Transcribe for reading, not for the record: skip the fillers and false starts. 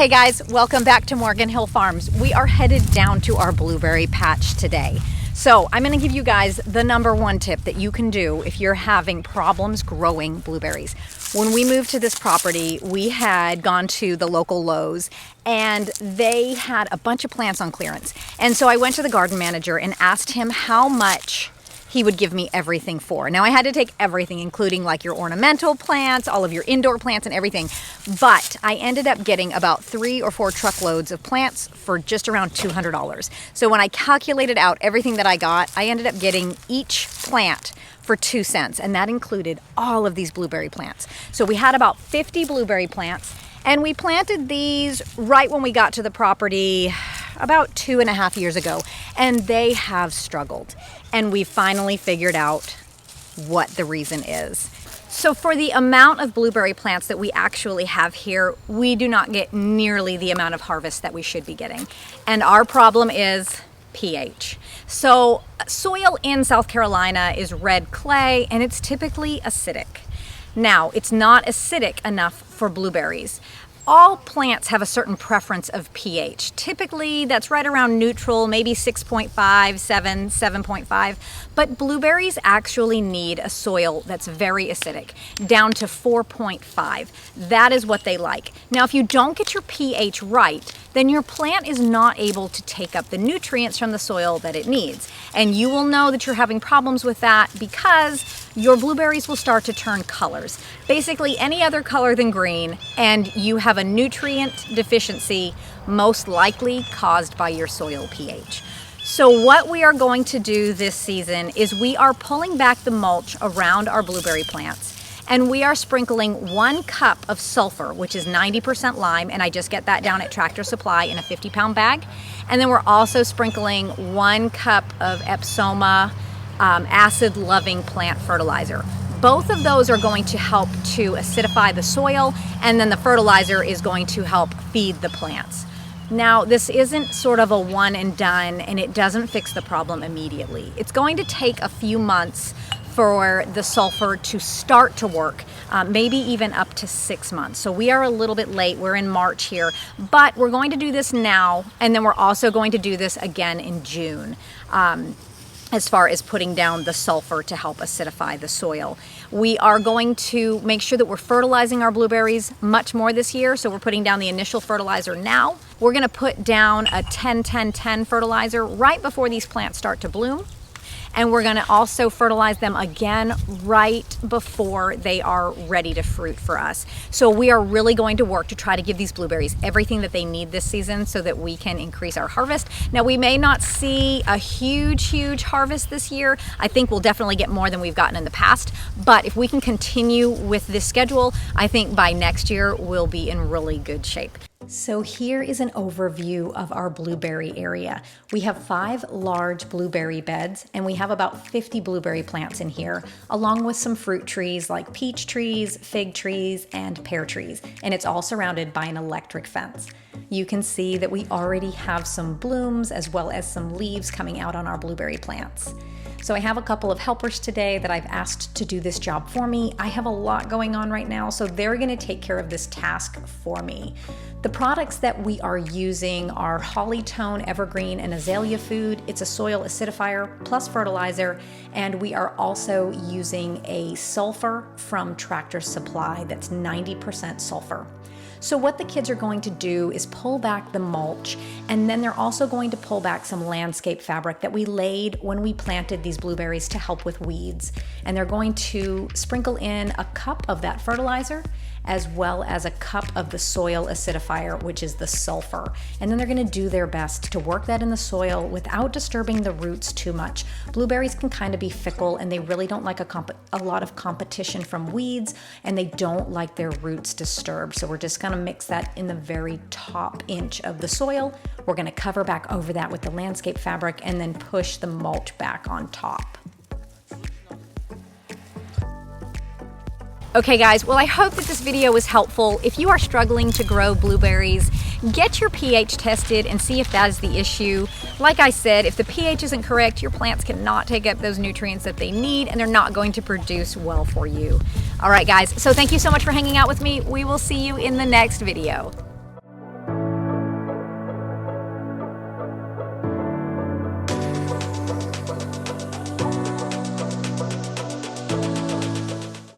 Hey guys, welcome back to Morgan Hill Farms. We are headed down to our blueberry patch today. So I'm going to give you guys the #1 tip that you can do if you're having problems growing blueberries. When we moved to this property, we had gone to the local Lowe's and they had a bunch of plants on clearance. And so I went to the garden manager and asked him how much he would give me everything for. Now I had to take everything, including like your ornamental plants, all of your indoor plants and everything. But I ended up getting about 3 or 4 truckloads of plants for just around $200. So when I calculated out everything that I got, I ended up getting each plant for 2 cents. And that included all of these blueberry plants. So we had about 50 blueberry plants and we planted these right when we got to the property about 2.5 years ago, and they have struggled. And we finally figured out what the reason is. So for the amount of blueberry plants that we actually have here, we do not get nearly the amount of harvest that we should be getting. And our problem is pH. So soil in South Carolina is red clay and it's typically acidic. Now, it's not acidic enough for blueberries. All plants have a certain preference of pH. Typically, that's right around neutral, maybe 6.5, 7, 7.5. But blueberries actually need a soil that's very acidic, down to 4.5. That is what they like. Now, if you don't get your pH right, then your plant is not able to take up the nutrients from the soil that it needs. And you will know that you're having problems with that because your blueberries will start to turn colors. Basically any other color than green, and you have a nutrient deficiency, most likely caused by your soil pH. So what we are going to do this season is we are pulling back the mulch around our blueberry plants. And we are sprinkling 1 cup of sulfur, which is 90% lime, and I just get that down at Tractor Supply in a 50-pound bag. And then we're also sprinkling 1 cup of Epsoma acid-loving plant fertilizer. Both of those are going to help to acidify the soil, and then the fertilizer is going to help feed the plants. Now, this isn't sort of a one and done, and it doesn't fix the problem immediately. It's going to take a few months for the sulfur to start to work, maybe even up to 6 months. So we are a little bit late. We're in March here, but we're going to do this now, and then we're also going to do this again in June. As far as putting down the sulfur to help acidify the soil. We are going to make sure that we're fertilizing our blueberries much more this year, so we're putting down the initial fertilizer now. We're gonna put down a 10-10-10 fertilizer right before these plants start to bloom. And we're gonna also fertilize them again right before they are ready to fruit for us. So we are really going to work to try to give these blueberries everything that they need this season so that we can increase our harvest. Now, we may not see a huge harvest this year. I think we'll definitely get more than we've gotten in the past. But if we can continue with this schedule, I think by next year we'll be in really good shape. So here is an overview of our blueberry area. We have 5 large blueberry beds and we have about 50 blueberry plants in here, along with some fruit trees like peach trees, fig trees, and pear trees. And it's all surrounded by an electric fence. You can see that we already have some blooms as well as some leaves coming out on our blueberry plants. So I have a couple of helpers today that I've asked to do this job for me. I have a lot going on right now, so they're gonna take care of this task for me. The products that we are using are Hollytone, Evergreen, and Azalea Food. It's a soil acidifier plus fertilizer, and we are also using a sulfur from Tractor Supply that's 90% sulfur. So what the kids are going to do is pull back the mulch, and then they're also going to pull back some landscape fabric that we laid when we planted these blueberries to help with weeds. And they're going to sprinkle in a cup of that fertilizer as well as a cup of the soil acidifier, which is the sulfur. And then they're gonna do their best to work that in the soil without disturbing the roots too much. Blueberries can kind of be fickle and they really don't like a lot of competition from weeds, and they don't like their roots disturbed. So we're just gonna mix that in the very top inch of the soil. We're gonna cover back over that with the landscape fabric and then push the mulch back on top. Okay guys, well I hope that this video was helpful. If you are struggling to grow blueberries, get your pH tested and see if that is the issue. Like I said, if the pH isn't correct, your plants cannot take up those nutrients that they need and they're not going to produce well for you. All right guys, so thank you so much for hanging out with me. We will see you in the next video.